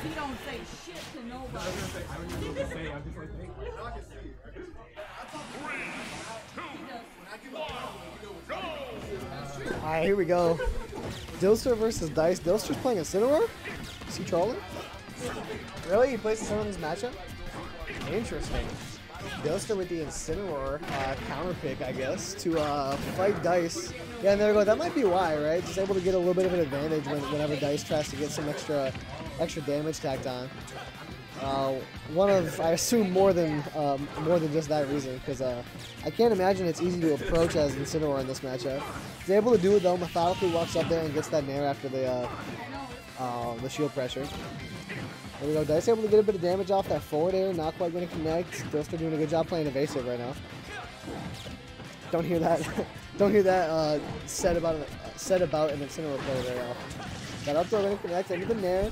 he don't say shit to nobody. I was gonna say, I don't even know what to say. I'm just like, hey. Alright, here we go. Dylster versus Dice. Dylster's playing Incineroar? Is he trolling? Really? He plays Incineroar in this matchup? Interesting. Dylster with the Incineroar counter pick, I guess, to fight Dice. Yeah, and there we go. That might be why, right? Just able to get a little bit of an advantage whenever Dice tries to get some extra damage tacked on. One of, I assume, more than just that reason, because I can't imagine it's easy to approach as Incineroar in this matchup. He's able to do it though. Methodically walks up there and gets that nair after the shield pressure. There we go. Dice able to get a bit of damage off that forward air. Not quite going to connect. Dylster doing a good job playing evasive right now. Don't hear that. Don't hear that said about an Incineroar player very often. That up throw going to connect into the nair.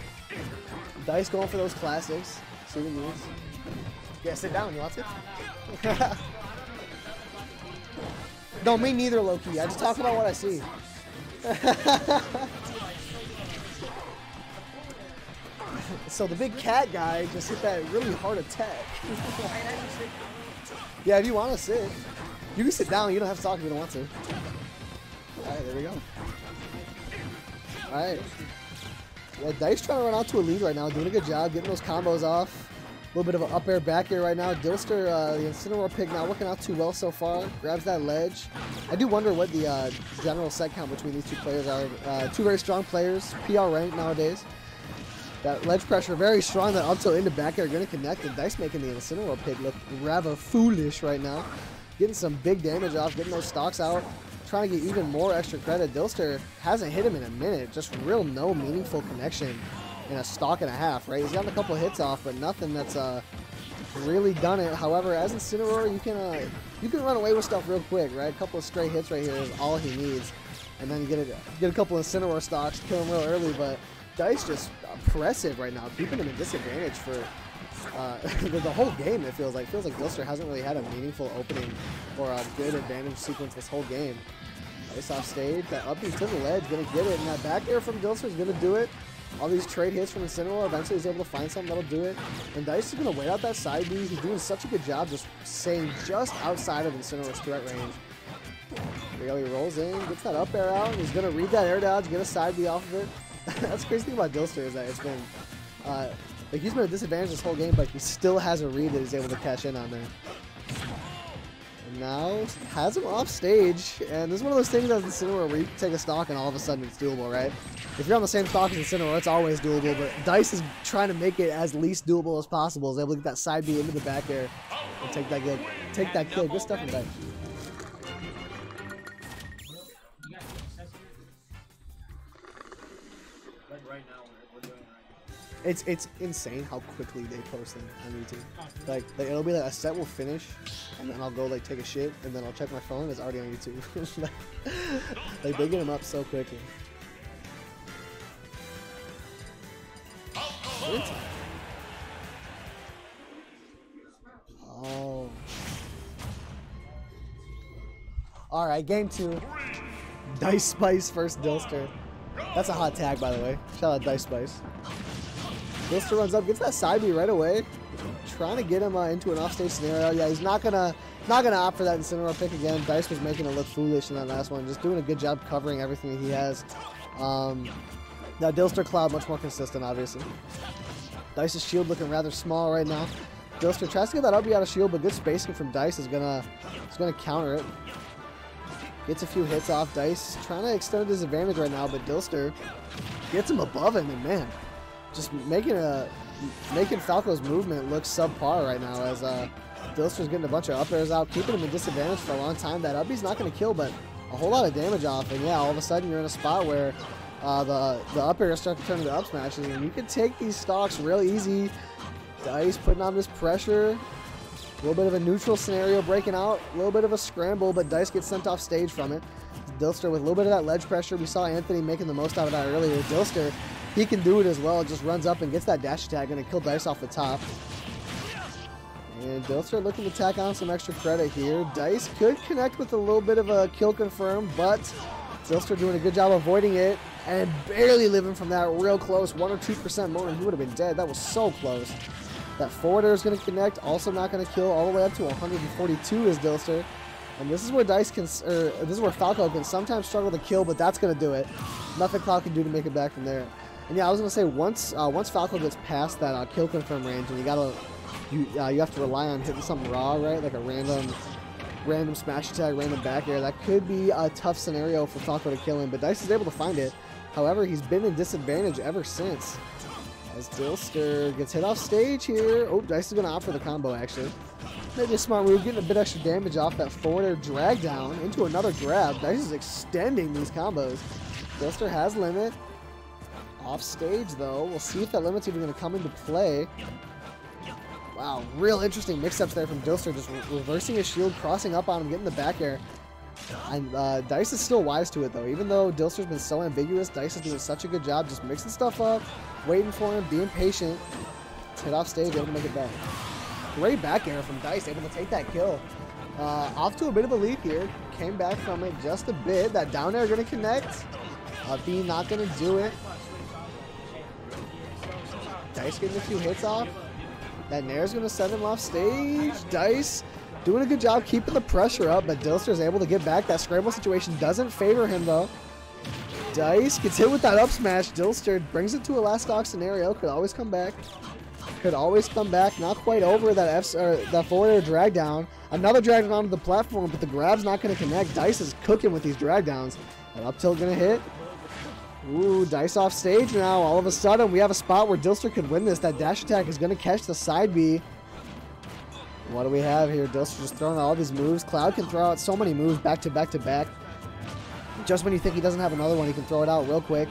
Dice going for those classics. See the moves. Yeah, sit down. You want to? No, me neither, Loki. I just talk about what I see. So the big cat guy just hit that really hard attack. Yeah, if you want to sit, you can sit down. You don't have to talk if you don't want to. Alright, there we go. Alright. Yeah, Dice trying to run out to a lead right now, doing a good job, getting those combos off. A little bit of an up air, back air right now. Dylster, the Incineroar pick not working out too well so far. Grabs that ledge. I do wonder what the general set count between these two players are. Two very strong players, PR ranked nowadays. That ledge pressure very strong. That up tilt into back air going to connect. And Dice making the Incineroar pick look rather foolish right now. Getting some big damage off, getting those stocks out. Trying to get even more extra credit. Dylster hasn't hit him in a minute. Just real no meaningful connection in a stock and a half, right? He's gotten a couple hits off, but nothing that's really done it. However, as Incineroar, you can run away with stuff real quick, right? A couple of straight hits right here is all he needs, and then you get a couple of Incineroar stocks, kill him real early. But Dice just oppressive right now, keeping him at disadvantage for the whole game. It feels like Dylster hasn't really had a meaningful opening or a good advantage sequence this whole game. Dice off stage, that up B to the ledge, gonna get it, and that back air from Dylster is gonna do it. All these trade hits from Incineroar, eventually he's able to find something that'll do it. And Dice is gonna wait out that side B. He's doing such a good job just staying just outside of Incineroar's threat range. There he rolls in, gets that up air out, and he's gonna read that air dodge, get a side B off of it. That's the crazy thing about Dylster is that it's been like he's been at a disadvantage this whole game, but he still has a read that he's able to cash in on there. And now has him off stage, and this is one of those things as Incineroar where you can take a stock and all of a sudden it's doable, right? If you're on the same stock as Incineroar, it's always doable, but Dice is trying to make it as least doable as possible. He's able to get that side B into the back air and take that kill. Good stuff from Dice. It's insane how quickly they post them on YouTube. Like it'll be like a set will finish, and then I'll go like take a shit, and then I'll check my phone. It's already on YouTube. like they get them up so quickly. Oh. All right, game 2. Dice Spice versus Dylster. That's a hot tag, by the way. Shout out Dice Spice. Dylster runs up, gets that side B right away. Trying to get him into an offstage scenario. Yeah, he's not gonna opt for that Incineroar pick again. Dice was making it look foolish in that last one. Just doing a good job covering everything that he has. That Dylster Cloud much more consistent, obviously. Dice's shield looking rather small right now. Dylster tries to get that up B out of shield, but good spacing from Dice is gonna counter it. Gets a few hits off. Dice trying to extend his advantage right now, but Dylster gets him above him, and man, just making Falco's movement look subpar right now as Dylster's getting a bunch of up airs out, keeping him in disadvantage for a long time. That up B's not going to kill, but a whole lot of damage off, and yeah, all of a sudden you're in a spot where the up airs start to turn into up smashes, and you can take these stocks real easy. Dice putting on this pressure. A little bit of a neutral scenario breaking out, a little bit of a scramble, but Dice gets sent off stage from it. Dylster with a little bit of that ledge pressure. We saw Anthony making the most out of that earlier. Dylster, he can do it as well. Just runs up and gets that dash attack, going to kill Dice off the top. And Dylster looking to tack on some extra credit here. Dice could connect with a little bit of a kill confirm, but Dylster doing a good job avoiding it. And barely living from that, real close. 1 or 2% more and he would have been dead. That was so close. That forward air is going to connect, also not going to kill. All the way up to 142 is Dylster. And this is where this is where Falco can sometimes struggle to kill, but that's going to do it. Nothing Cloud can do to make it back from there. And yeah, I was going to say, once Falco gets past that kill confirm range, and you have to rely on hitting something raw, right? Like a random smash attack, random back air. That could be a tough scenario for Falco to kill him, but Dice is able to find it. However, he's been in disadvantage ever since. As Dylster gets hit off stage here. Oh, Dice is going to opt for the combo, actually. Maybe a smart move, getting a bit extra damage off that forward air drag down into another grab. Dice is extending these combos. Dylster has limit. Off stage, though. We'll see if that limit's even going to come into play. Wow, real interesting mix-ups there from Dylster, just reversing his shield, crossing up on him, getting the back air. And Dice is still wise to it, though. Even though Dylster's been so ambiguous, Dice is doing such a good job just mixing stuff up, waiting for him, being patient. Let's hit off stage, able to make it back. Great back air from Dice, able to take that kill. Off to a bit of a lead here. Came back from it just a bit. That down air going to connect. B not going to do it. Dice getting a few hits off. That Nair's going to send him off stage. Dice doing a good job keeping the pressure up, but Dylster is able to get back. That scramble situation doesn't favor him, though. Dice gets hit with that up smash. Dylster brings it to a last stock scenario. Could always come back. Could always come back. Not quite over that that forward air drag down. Another drag down onto the platform, but the grab's not going to connect. Dice is cooking with these drag downs. That up tilt going to hit. Ooh, Dice off stage now. All of a sudden, we have a spot where Dylster could win this. That dash attack is going to catch the side B. What do we have here? Dylster just throwing all these moves. Cloud can throw out so many moves back to back to back. Just when you think he doesn't have another one, he can throw it out real quick.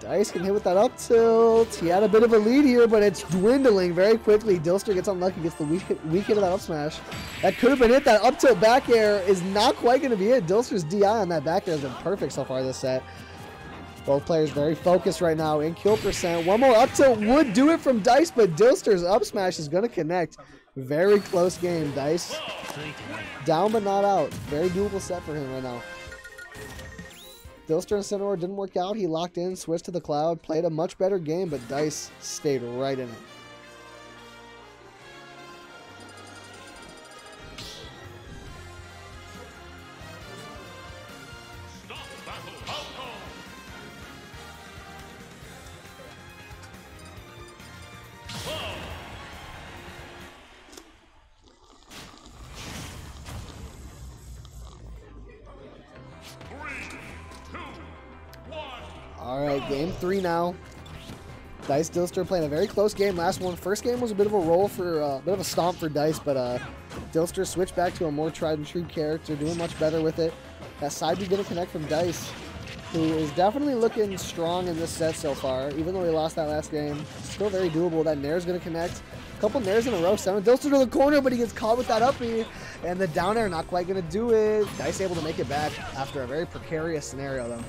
Dice can hit with that up tilt. He had a bit of a lead here, but it's dwindling very quickly. Dylster gets unlucky, gets the weak hit of that up smash. That could have been it. That up tilt back air is not quite going to be it. Dylster's DI on that back air has been perfect so far this set. Both players very focused right now in kill percent. One more up tilt would do it from Dice, but Dylster's up smash is going to connect. Very close game. Dice down but not out. Very doable set for him right now. Dylster and Incineroar didn't work out. He locked in, switched to the Cloud, played a much better game, but Dice stayed right in it. Alright, game 3 now. Dice Dylster playing a very close game. Last one. First game was a bit of a roll for a bit of a stomp for Dice, but Dylster switched back to a more tried and true character, doing much better with it. That side B didn't connect from Dice, who is definitely looking strong in this set so far. Even though he lost that last game, still very doable. That Nair's going to connect. A couple Nairs in a row. Sending Dylster to the corner, but he gets caught with that up B. And the down air not quite going to do it. Dice able to make it back after a very precarious scenario, though.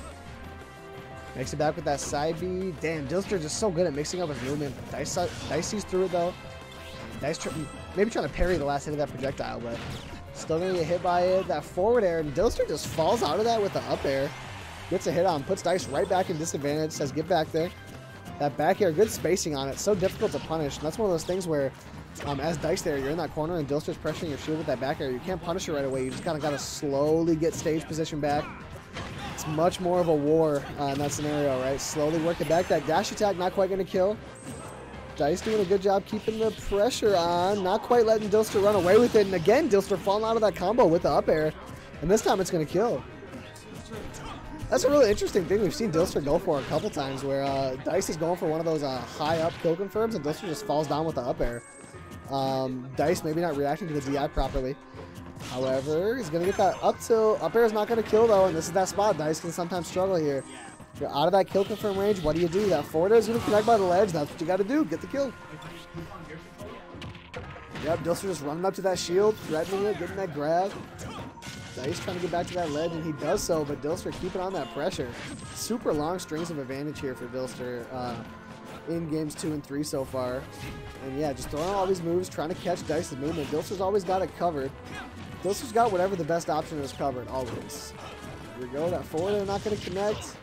Makes it back with that side B. Damn, Dylster just so good at mixing up his movement. Dice sees through it, though. Dice maybe trying to parry the last hit of that projectile, but still going to get hit by it. That forward air, and Dylster just falls out of that with the up air. Gets a hit on, puts Dice right back in disadvantage, says get back there. That back air, good spacing on it. So difficult to punish. And that's one of those things where, as Dice there, you're in that corner and Dylster's pressuring your shield with that back air. You can't punish it right away. You just kind of got to slowly get stage position back. It's much more of a war in that scenario, right? Slowly work it back. That dash attack not quite going to kill. Dice doing a good job keeping the pressure on. Not quite letting Dylster run away with it. And again, Dylster falling out of that combo with the up air. And this time it's going to kill. That's a really interesting thing we've seen Dylster go for a couple times where Dice is going for one of those high up kill confirms and Dylster just falls down with the up air. Dice maybe not reacting to the DI properly. However, he's going to get that up tilt. Up air is not going to kill, though, and this is that spot. Dice can sometimes struggle here. If you're out of that kill confirm range, what do? That forward air is going to connect by the ledge. That's what you got to do. Get the kill. Yep, Dylster just running up to that shield, threatening it, getting that grab. Dice trying to get back to that ledge, and he does so, but Dylster keeping on that pressure. Super long strings of advantage here for Dylster in games 2 and 3 so far. And yeah, just throwing all these moves, trying to catch Dice's movement. Dylster's always got it covered. Dylster's got whatever the best option is covered, always. Here we go. That forward air not going to connect.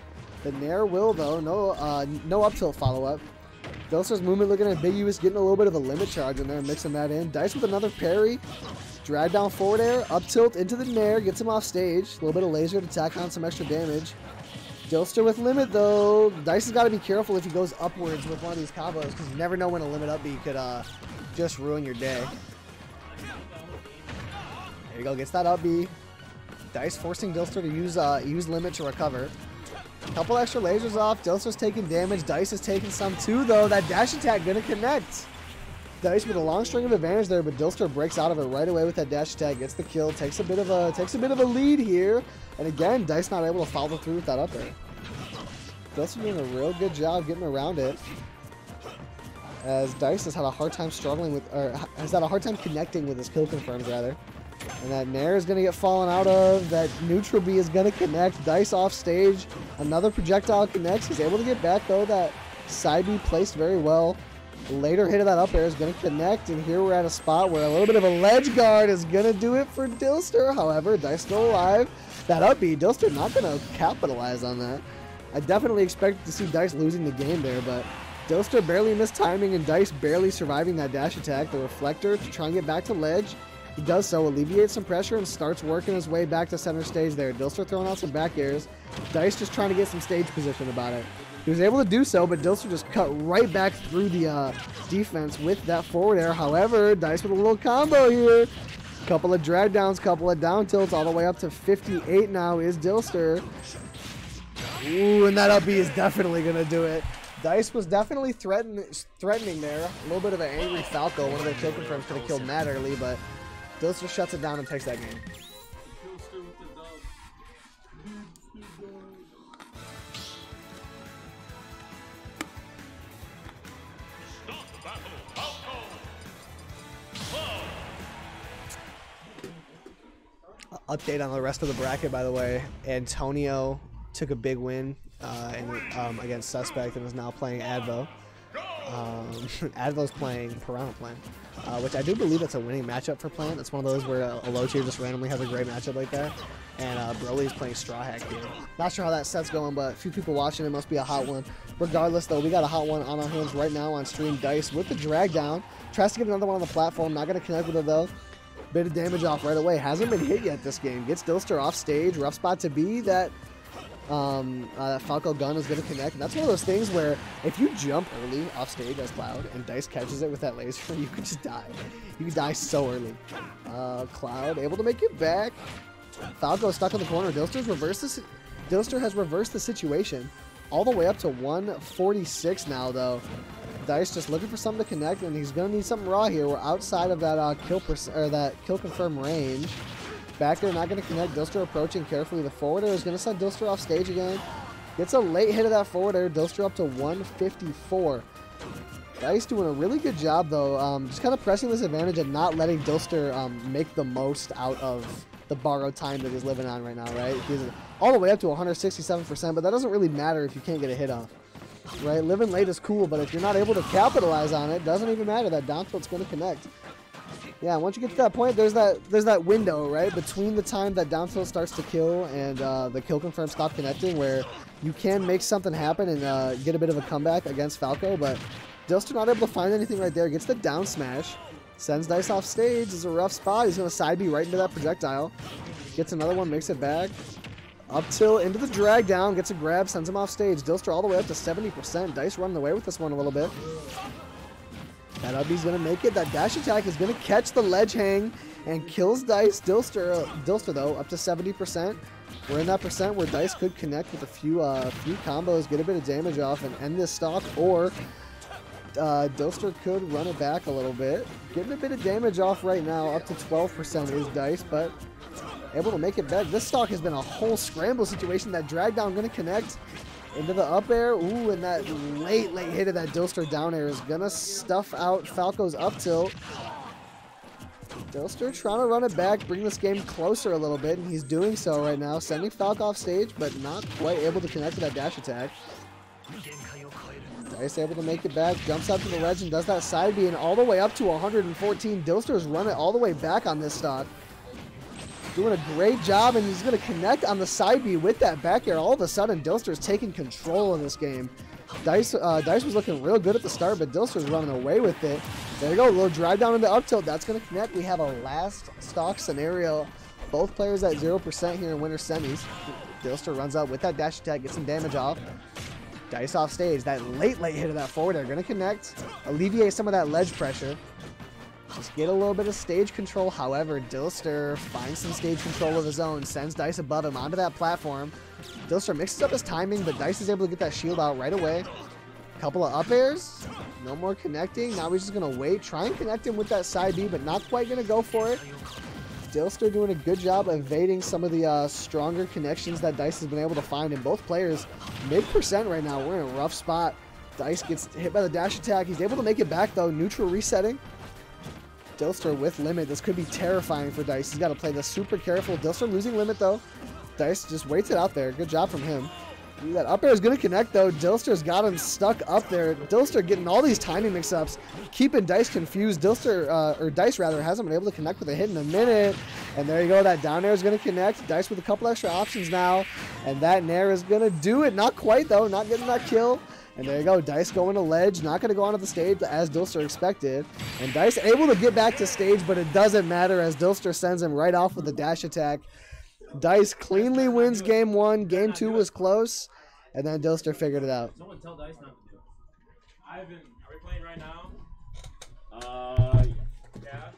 The Nair will, though. No up tilt follow-up. Dylster's movement looking ambiguous, getting a little bit of a limit charge in there, mixing that in. Dice with another parry. Drag down forward air, up tilt into the Nair, gets him off stage. A little bit of laser to tack on some extra damage. Dylster with limit, though. Dice has got to be careful if he goes upwards with one of these combos, because you never know when a limit up B could just ruin your day. There you go, gets that up B. Dice forcing Dylster to use limit to recover. Couple extra lasers off. Dylster's taking damage. Dice is taking some too, though. That dash attack gonna connect. Dice with a long string of advantage there, but Dylster breaks out of it right away with that dash attack. Gets the kill. Takes a bit of a lead here. And again, Dice not able to follow through with that up there. Dylster doing a real good job getting around it. As Dice has had a hard time has had a hard time connecting with his kill confirms rather. And that Nair is going to get fallen out of. That neutral B is going to connect. Dice off stage. Another projectile connects. He's able to get back, though. That side B placed very well. Later hit of that up air is going to connect. And here we're at a spot where a little bit of a ledge guard is going to do it for Dylster. However, Dice still alive. That up B, Dylster not going to capitalize on that. I definitely expected to see Dice losing the game there, but Dylster barely missed timing and Dice barely surviving that dash attack. The reflector to try and get back to ledge. He does so, alleviates some pressure, and starts working his way back to center stage there. Dylster throwing out some back airs. Dice just trying to get some stage position about it. He was able to do so, but Dylster just cut right back through the defense with that forward air. However, Dice with a little combo here. Couple of drag downs, couple of down tilts, all the way up to 58 now is Dylster. Ooh, and that up B is definitely going to do it. Dice was definitely threatening there. A little bit of an angry Falco. One of their kill confirms could have killed Matt early, but Dylster shuts it down and takes that game. Update on the rest of the bracket, by the way. Antonio took a big win against Suspect and is now playing Advo. Advo's playing Piranha Plant, which I do believe it's a winning matchup for Plant. It's one of those where a low tier just randomly has a great matchup like that. And Broly's playing Straw Hat here. Not sure how that set's going, but a few people watching it must be a hot one. Regardless, though, we got a hot one on our hands right now on stream. Dice with the drag down. Tries to get another one on the platform. Not going to connect with it, though. Bit of damage off right away. Hasn't been hit yet this game. Gets Dylster off stage. Rough spot to be. That Falco gun is going to connect. And that's one of those things where if you jump early off stage as Cloud and Dice catches it with that laser, you could just die. You could die so early. Cloud able to make it back. Falco stuck in the corner. Dylster has reversed the situation all the way up to 146 now, though. Dice just looking for something to connect, and he's going to need something raw here. We're outside of that kill confirm range. Back there, not going to connect. Dylster approaching carefully. The forward air is going to send Dylster off stage again. Gets a late hit of that forward air. Dylster up to 154. Dice doing a really good job, though. Just kind of pressing this advantage and not letting Dylster make the most out of the borrowed time that he's living on right now, right? He's all the way up to 167%, but that doesn't really matter if you can't get a hit off. Right, living late is cool, but if you're not able to capitalize on it, doesn't even matter. That down tilt's going to connect. Yeah, once you get to that point, there's that window, right, between the time that down tilt starts to kill and the kill confirm stop connecting, where you can make something happen and get a bit of a comeback against Falco. But Dylster not able to find anything right there. Gets the down smash, sends Dice off stage. It's a rough spot. He's going to side B right into that projectile. Gets another one, makes it back. Up tilt into the drag down, gets a grab, sends him off stage. Dylster all the way up to 70%. Dice running away with this one a little bit. That up B's going to make it. That dash attack is going to catch the ledge hang and kills Dice. Dylster though, up to 70%. We're in that percent where Dice could connect with a few combos, get a bit of damage off, and end this stock, or Dylster could run it back a little bit. Getting a bit of damage off right now, up to 12% is Dice, but able to make it back. This stock has been a whole scramble situation. That drag down going to connect into the up air. Ooh, and that late hit of that Dylster down air is going to stuff out Falco's up tilt. Dylster trying to run it back, bring this game closer a little bit, and he's doing so right now. Sending Falco off stage, but not quite able to connect to that dash attack. Dice able to make it back, jumps up to the ledge and does that side B, and all the way up to 114. Dylster's run it all the way back on this stock. doing a great job, and he's going to connect on the side B with that back air. All of a sudden, Dylster is taking control of this game. Dice was looking real good at the start, but Dylster's running away with it. There you go, a little drive down into up tilt. That's going to connect. We have a last stock scenario. Both players at 0% here in winter semis. Dylster runs up with that dash attack, gets some damage off. Dice off stage. That late hit of that forward air going to connect, alleviate some of that ledge pressure. Just get a little bit of stage control. However, Dylster finds some stage control of his own, sends Dice above him onto that platform. Dylster mixes up his timing, but Dice is able to get that shield out right away. Couple of up airs. No more connecting. Now he's just going to wait. Try and connect him with that side B, but not quite going to go for it. Dylster doing a good job evading some of the stronger connections that Dice has been able to find. And both players mid% right now. We're in a rough spot. Dice gets hit by the dash attack. He's able to make it back, though. Neutral resetting. Dylster with limit. This could be terrifying for Dice. He's got to play this super careful. Dylster losing limit, though. Dice just waits it out there. Good job from him. Ooh, that up air is going to connect, though. Dylster's got him stuck up there. Dylster getting all these timing mix-ups, keeping Dice confused. Dice hasn't been able to connect with a hit in a minute. And there you go. That down air is going to connect. Dice with a couple extra options now. And that nair is going to do it. Not quite, though. Not getting that kill. And there you go, Dice going to ledge, not going to go onto the stage as Dylster expected. And Dice able to get back to stage, but it doesn't matter as Dylster sends him right off with a dash attack. Dice cleanly wins game 1. Game 2 was close, and then Dylster figured it out. Someone tell Dice not to do it. Ivan, are we playing right now? Yeah.